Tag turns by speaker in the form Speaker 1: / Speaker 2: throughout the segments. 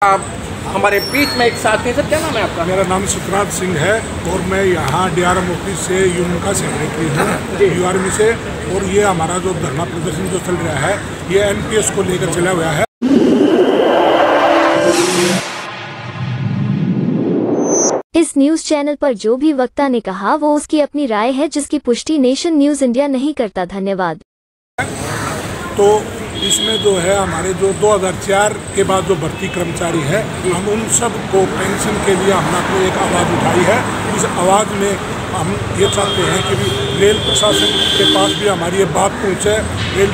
Speaker 1: आप हमारे बीच में एक साथी, सर क्या नाम है आपका?
Speaker 2: मेरा नाम सुखराज सिंह है और मैं यहाँ DRM ऑफिस से यूनियन का सेक्रेटरी हूँ URM से। और ये हमारा जो धरना प्रदर्शन जो चल रहा है ये NPS को लेकर चला हुआ है।
Speaker 3: इस न्यूज चैनल पर जो भी वक्ता ने कहा वो उसकी अपनी राय है जिसकी पुष्टि नेशन न्यूज इंडिया नहीं करता। धन्यवाद।
Speaker 2: तो इसमें जो है हमारे जो 2004 के बाद जो भर्ती कर्मचारी है हम उन सब को पेंशन के लिए हमने एक आवाज़ उठाई है। इस आवाज़ में हम ये चाहते हैं कि भी रेल प्रशासन के पास भी हमारी ये बात पहुँचे। रेल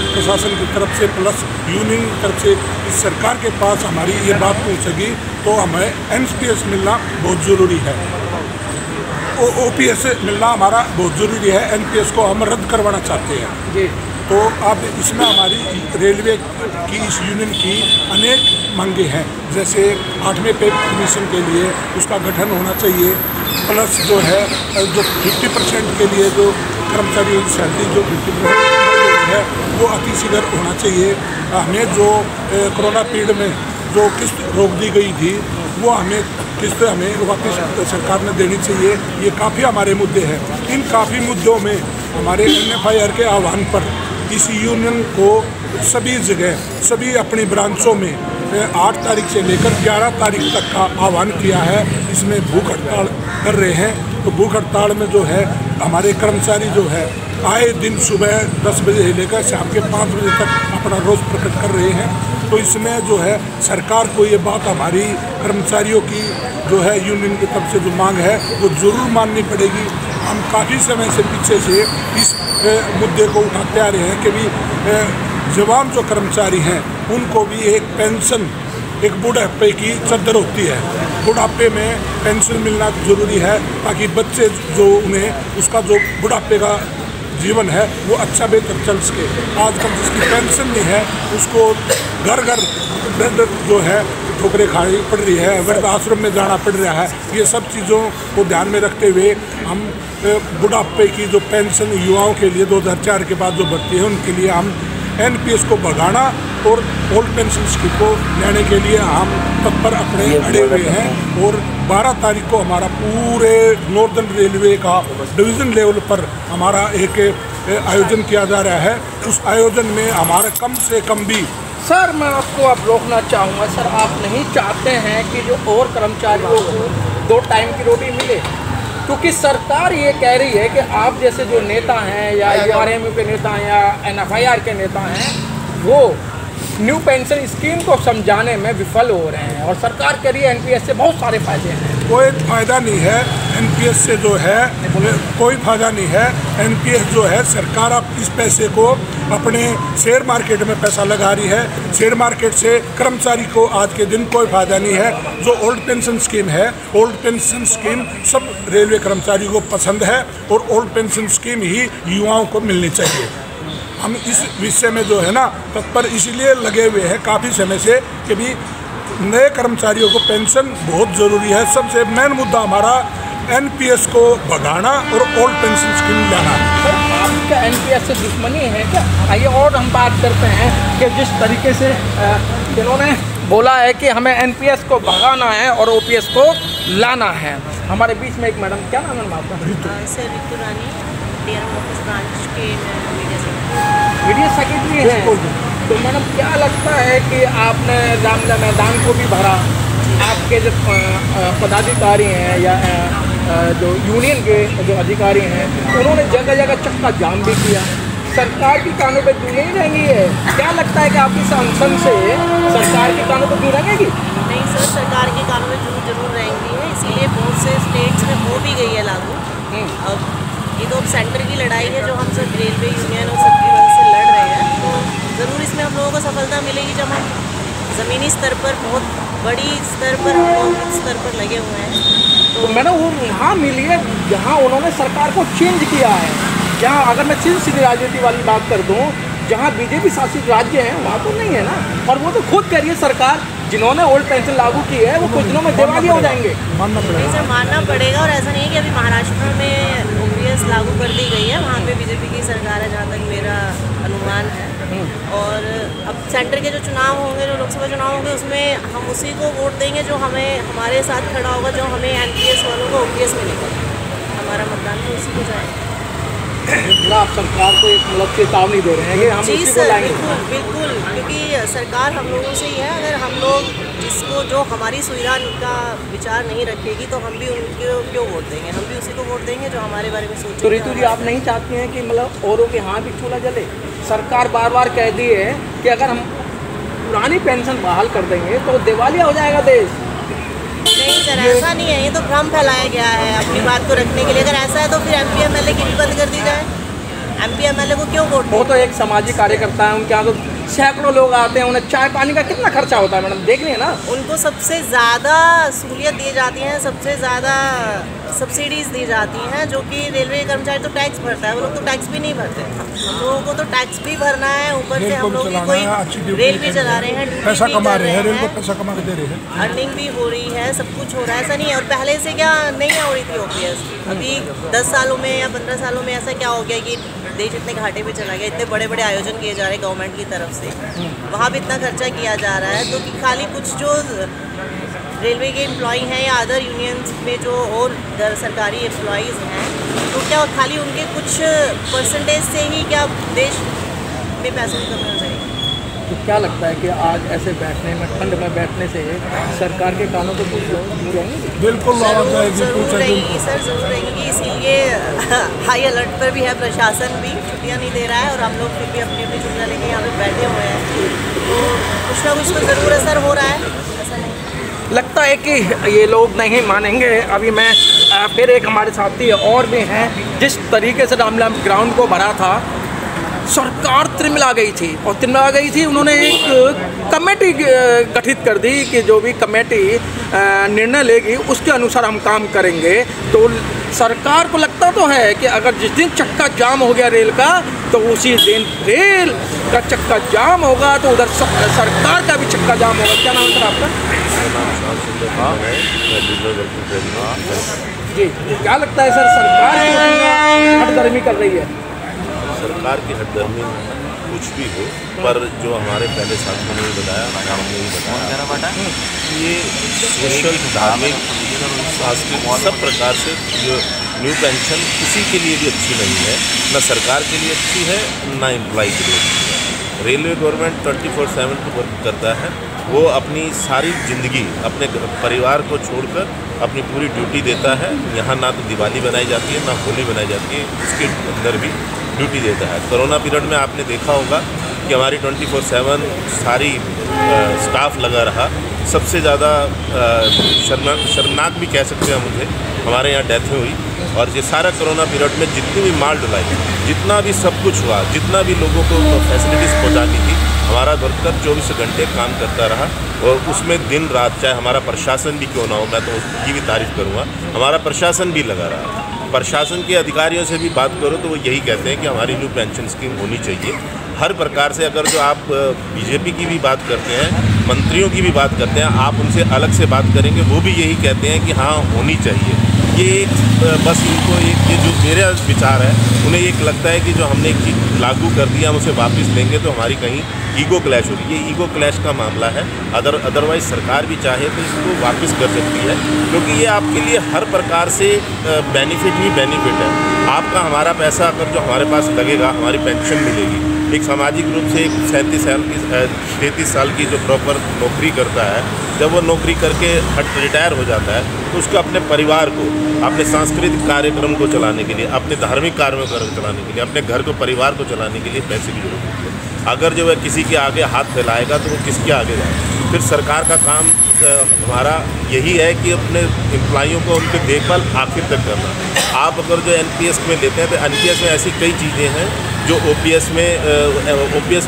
Speaker 2: प्रशासन की तरफ से प्लस यूनियन की तरफ से इस सरकार के पास हमारी ये बात पहुँचेगी तो हमें NPS मिलना बहुत ज़रूरी है। OPS मिलना हमारा बहुत ज़रूरी है। NPS को हम रद्द करवाना चाहते हैं जी। तो अब इसमें हमारी रेलवे की इस यूनियन की अनेक मांगे हैं, जैसे 8वें पे कमीशन के लिए उसका गठन होना चाहिए, प्लस जो है जो 50% के लिए जो कर्मचारियों की सैलरी जो 50% है वो अतिशीघ्र होना चाहिए। हमें जो कोरोना पीरियड में जो किस्त रोक दी गई थी वो हमें किस्त हमें वापस सरकार ने देनी चाहिए। ये काफ़ी हमारे मुद्दे हैं। इन काफ़ी मुद्दों में हमारे NFIR के आह्वान पर इस यूनियन को सभी जगह सभी अपनी ब्रांचों में 8 तारीख से लेकर 11 तारीख तक का आह्वान किया है। इसमें भूख हड़ताल कर रहे हैं। तो भूख हड़ताल में जो है हमारे कर्मचारी जो है आए दिन सुबह 10 बजे से लेकर शाम के 5 बजे तक अपना रोष प्रकट कर रहे हैं। तो इसमें जो है सरकार को ये बात हमारी कर्मचारियों की जो है यूनियन की तरफ से जो मांग है वो ज़रूर माननी पड़ेगी। हम काफ़ी समय से पीछे से इस मुद्दे को उठाते आ रहे हैं कि भी जवान जो कर्मचारी हैं उनको भी एक पेंशन, एक बुढ़ापे की चद्दर होती है। बुढ़ापे में पेंशन मिलना ज़रूरी है ताकि बच्चे जो उन्हें उसका जो बुढ़ापे का जीवन है वो अच्छा बेहतर चल सके। आजकल जिसकी पेंशन नहीं है उसको घर घर बेड जो है ठोकरें खानी पड़ रही है, वृद्धाश्रम में जाना पड़ रहा है। ये सब चीज़ों को ध्यान में रखते हुए हम बुढ़ापे की जो पेंशन युवाओं के लिए 2004 के बाद जो भर्ती है उनके लिए हम NPS को बढ़ाना और ओल्ड पेंशन स्कीम को लेने के लिए हम तत्पर अपने अड़े हुए हैं। और 12 तारीख को हमारा पूरे नॉर्दर्न रेलवे का डिवीज़न लेवल पर हमारा एक आयोजन किया जा रहा है। उस आयोजन में हमारा कम से कम भी
Speaker 1: सर मैं आपको अब रोकना चाहूँगा। सर आप नहीं चाहते हैं कि जो और कर्मचारियों को 2 टाइम की रोटी मिले, क्योंकि सरकार ये कह रही है कि आप जैसे जो नेता हैं या URM के नेता हैं या NFIR के नेता हैं वो न्यू पेंशन स्कीम को समझाने में विफल हो रहे हैं और सरकार कह रही है NPS से बहुत सारे फायदे हैं।
Speaker 2: कोई फ़ायदा नहीं है NPS से, जो है कोई फ़ायदा नहीं है। NPS जो है सरकार अब इस पैसे को अपने शेयर मार्केट में पैसा लगा रही है। शेयर मार्केट से कर्मचारी को आज के दिन कोई फ़ायदा नहीं है। जो ओल्ड पेंशन स्कीम है, ओल्ड पेंशन स्कीम सब रेलवे कर्मचारियों को पसंद है और ओल्ड पेंशन स्कीम ही युवाओं को मिलनी चाहिए। हम इस विषय में जो है ना तत्पर इसलिए लगे हुए हैं काफ़ी समय से कि भी नए कर्मचारियों को पेंशन बहुत ज़रूरी है। सबसे मेन मुद्दा हमारा NPS को बढ़ाना और ओल्ड पेंशन स्कीम लाना।
Speaker 1: सर आपका NPS से दुश्मनी है क्या? आइए और हम बात करते हैं कि जिस तरीके से इन्होंने बोला है कि हमें NPS को भगाना है और OPS को लाना है। हमारे बीच में एक मैडम, क्या नाम है आपका?
Speaker 4: सर रितु रानी, DRM ऑफिस ब्रांच के
Speaker 1: मीडिया सेक्रेटरी हैं। तो मैडम क्या लगता है कि आपने रामलीला मैदान को भी भरा, आपके जो पदाधिकारी हैं या जो यूनियन के जो अधिकारी हैं उन्होंने जगह जगह चक्का जाम भी किया, सरकार की कानों पे क्यों नहीं रहेंगी है? क्या लगता है कि आपकी सांसद से सरकार के कानों पे क्यों रहेंगी?
Speaker 4: नहीं सर, सरकार के कानों में जरूर रहेंगी है, इसीलिए बहुत से स्टेट्स में हो भी गई है लागू। अब ये तो अब सेंटर की लड़ाई है जो हम सब रेलवे यूनियन और सबकी वजह से लड़ रहे हैं। तो ज़रूर इसमें हम लोगों को सफलता मिलेगी जब हम ज़मीनी स्तर पर बहुत बड़ी स्तर पर हम लोग स्तर पर लगे हुए हैं।
Speaker 1: तो मैडम वो यहाँ मिली है जहाँ उन्होंने सरकार को चेंज किया है। जहाँ अगर मैं सीधी राजनीति वाली बात कर दूँ, जहाँ BJP शासित राज्य हैं वहाँ तो नहीं है ना। और वो तो खुद कह रही है सरकार, जिन्होंने ओल्ड पेंशन लागू की है वो कुछ दिनों में दिवालिया हो जाएंगे।
Speaker 4: नहीं सर, मानना पड़ेगा। और ऐसा नहीं है कि अभी महाराष्ट्र में OPS एनपीएस लागू कर दी गई है, वहाँ पे बीजेपी की सरकार है जहाँ तक मेरा अनुमान है। और अब सेंटर के जो चुनाव होंगे, जो लोकसभा चुनाव होंगे, उसमें हम उसी को वोट देंगे जो हमारे साथ खड़ा होगा, जो हमें एनपीएस वालों को ओपीएस मिलेगा, हमारा मतदान तो उसी को जाएगा।
Speaker 1: मतलब आप सरकार को एक मतलब चेतावनी दे रहे हैं कि हम
Speaker 4: जी
Speaker 1: उसी को
Speaker 4: सर,
Speaker 1: लाएंगे।
Speaker 4: बिल्कुल, क्योंकि सरकार हम लोगों से ही है। अगर हम लोग जिसको जो हमारी सुविधा का विचार नहीं रखेगी तो हम भी उनको क्यों वोट देंगे? हम भी उसी को वोट देंगे जो हमारे बारे में सोचेगा।
Speaker 1: तो रितु जी, आप नहीं चाहती हैं कि मतलब औरों के हाथ भी चूल्हा जले? सरकार बार बार कह दी है कि अगर हम पुरानी पेंशन बहाल कर देंगे तो दिवालिया हो जाएगा देश।
Speaker 4: नहीं सर, ऐसा नहीं है, ये तो भ्रम फैलाया गया है अपनी बात को रखने के लिए। अगर ऐसा है तो फिर एमपी एमएलए की भी बंद कर दी जाए। एमपी एमएलए को क्यों वोट?
Speaker 1: वो तो एक सामाजिक कार्यकर्ता है, उनके यहाँ तो सैकड़ों लोग आते हैं, उन्हें चाय पानी का कितना खर्चा होता है मैडम, देख रही है ना।
Speaker 4: उनको सबसे ज़्यादा सहूलियत दी जाती है, सबसे ज़्यादा सब्सिडीज़ दी जाती हैं, जो कि रेलवे कर्मचारी तो टैक्स भरता है, वो लोग तो टैक्स भी नहीं भरते। हम लोगों को तो टैक्स भी भरना है, ऊपर से हम लोग कोई रेल भी चला रहे हैं,
Speaker 2: पैसा कमा रहे हैं, रेल को पैसा कमा के दे रहे हैं,
Speaker 4: अर्निंग भी हो रही है, सब कुछ हो रहा है। ऐसा नहीं है। और पहले से क्या नहीं हो रही थी ओपीएस? अभी 10 सालों में या 15 सालों में ऐसा क्या हो गया कि देश इतने घाटे पे चला गया? इतने बड़े बड़े आयोजन किए जा रहे हैं गवर्नमेंट की तरफ से, वहाँ भी इतना खर्चा किया जा रहा है, तो कि खाली कुछ जो रेलवे के एम्प्लॉई हैं या अदर यूनियंस में जो और सरकारी एम्प्लॉयज़ हैं, तो क्या खाली उनके कुछ परसेंटेज से ही क्या देश में पैसे की कमी हो जाएगी?
Speaker 1: तो क्या लगता है कि आज ऐसे बैठने में, ठंड में बैठने से सरकार के कानों को कुछ दूर रहेंगे?
Speaker 2: बिल्कुल
Speaker 4: जरूर रहेंगी सर, जरूर रहेंगी। इसीलिए हाई अलर्ट पर भी है प्रशासन भी, छुट्टियां नहीं दे रहा है, और हम लोग फिर भी अपनी अपनी छुट्टियां लेके यहाँ पे बैठे हुए हैं। तो कुछ ना कुछ तो ज़रूर असर हो रहा है, ऐसा नहीं
Speaker 1: लगता है कि ये लोग नहीं मानेंगे। अभी मैं फिर एक हमारे साथी और भी हैं, जिस तरीके से रामलीला ग्राउंड को भरा था, सरकार तिरमिला गई थी, और तिरमिला गई थी, उन्होंने एक कमेटी गठित कर दी कि जो भी कमेटी निर्णय लेगी उसके अनुसार हम काम करेंगे। तो सरकार को लगता तो है कि अगर जिस दिन चक्का जाम हो गया रेल का, तो उसी दिन रेल का चक्का जाम होगा, तो उधर सरकार का भी चक्का जाम होगा। क्या नाम है सर आपका? जी, क्या लगता है सर, सरकार हटगर्मी कर रही है?
Speaker 5: सरकार की हटगर्मी कुछ भी हो, पर जो हमारे पहले साथियों ने बताया, हमने भी बताया, ये सोशल, धार्मिक, सांस्कृतिक सब प्रकार से जो न्यू पेंशन किसी के लिए भी अच्छी नहीं है, ना सरकार के लिए अच्छी है, ना एम्प्लॉय के लिए अच्छी है। रेलवे गवर्नमेंट 24/7 वर्क करता है, वो अपनी सारी ज़िंदगी अपने परिवार को छोड़कर अपनी पूरी ड्यूटी देता है। यहाँ ना तो दिवाली बनाई जाती है, ना होली बनाई जाती है, उसके अंदर भी ड्यूटी देता है। कोरोना पीरियड में आपने देखा होगा कि हमारी 24/7 सारी स्टाफ लगा रहा। सबसे ज़्यादा शर्मनाक भी कह सकते हैं मुझे, हमारे यहाँ डेथ हुई, और ये सारा कोरोना पीरियड में जितनी भी माल ढुलाई, जितना भी सब कुछ हुआ, जितना भी लोगों को फैसिलिटीज़ पहुँचानी थी, हमारा वर्कर 24 घंटे काम करता रहा, और उसमें दिन रात, चाहे हमारा प्रशासन भी क्यों ना हो, मैं तो उसकी भी तारीफ़ करूँगा, हमारा प्रशासन भी लगा रहा। प्रशासन के अधिकारियों से भी बात करो तो वो यही कहते हैं कि हमारी न्यू पेंशन स्कीम होनी चाहिए। हर प्रकार से, अगर जो आप बीजेपी की भी बात करते हैं, मंत्रियों की भी बात करते हैं, आप उनसे अलग से बात करेंगे, वो भी यही कहते हैं कि हाँ होनी चाहिए। ये बस इनको एक, ये जो मेरा विचार है, उन्हें एक लगता है कि जो हमने एक चीज़ लागू कर दिया हम उसे वापस लेंगे तो हमारी कहीं ईगो क्लैश होगी। ये ईगो क्लैश का मामला है। अदरवाइज़ सरकार भी चाहे तो इसको वापस कर सकती है, क्योंकि ये आपके लिए हर प्रकार से बेनिफिट ही बेनिफिट है। आपका हमारा पैसा अगर जो हमारे पास लगेगा, हमारी पेंशन मिलेगी। एक सामाजिक रूप से एक 33 साल की जो प्रॉपर नौकरी करता है, जब वो नौकरी करके रिटायर हो जाता है, तो उसको अपने परिवार को, अपने सांस्कृतिक कार्यक्रम को चलाने के लिए, अपने धार्मिक कार्यों को चलाने के लिए, अपने घर को, परिवार को चलाने के लिए पैसे की जरूरत होती है। अगर जो है किसी के आगे हाथ फैलाएगा तो वो किसके आगे जाएगा? फिर सरकार का काम हमारा यही है कि अपने एम्प्लॉइयों को उनकी देखभाल आखिर तक करना। आप अगर जो एनपीएस में लेते हैं तो एनपीएस में ऐसी कई चीज़ें हैं जो ओपीएस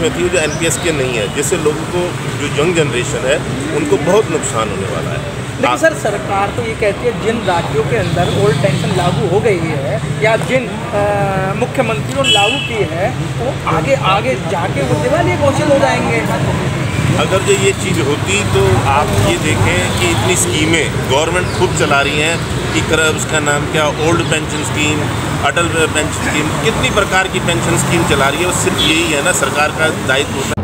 Speaker 5: में थी, जो एनपीएस के नहीं है, जिससे लोगों को, जो यंग जनरेशन है, उनको बहुत नुकसान होने वाला है।
Speaker 1: लेकिन सर, सरकार तो ये कहती है जिन राज्यों के अंदर ओल्ड पेंशन लागू हो गई है, या जिन मुख्यमंत्रियों ने लागू की है, वो आगे जाके वो दिवालिया घोषित हो जाएंगे।
Speaker 5: अगर जो ये चीज़ होती तो आप ये देखें कि इतनी स्कीमें गवर्नमेंट खुद चला रही हैं उसका नाम क्या, ओल्ड पेंशन स्कीम, अटल पेंशन स्कीम, कितनी प्रकार की पेंशन स्कीम चला रही है। वो सिर्फ यही है ना, सरकार का दायित्व होता है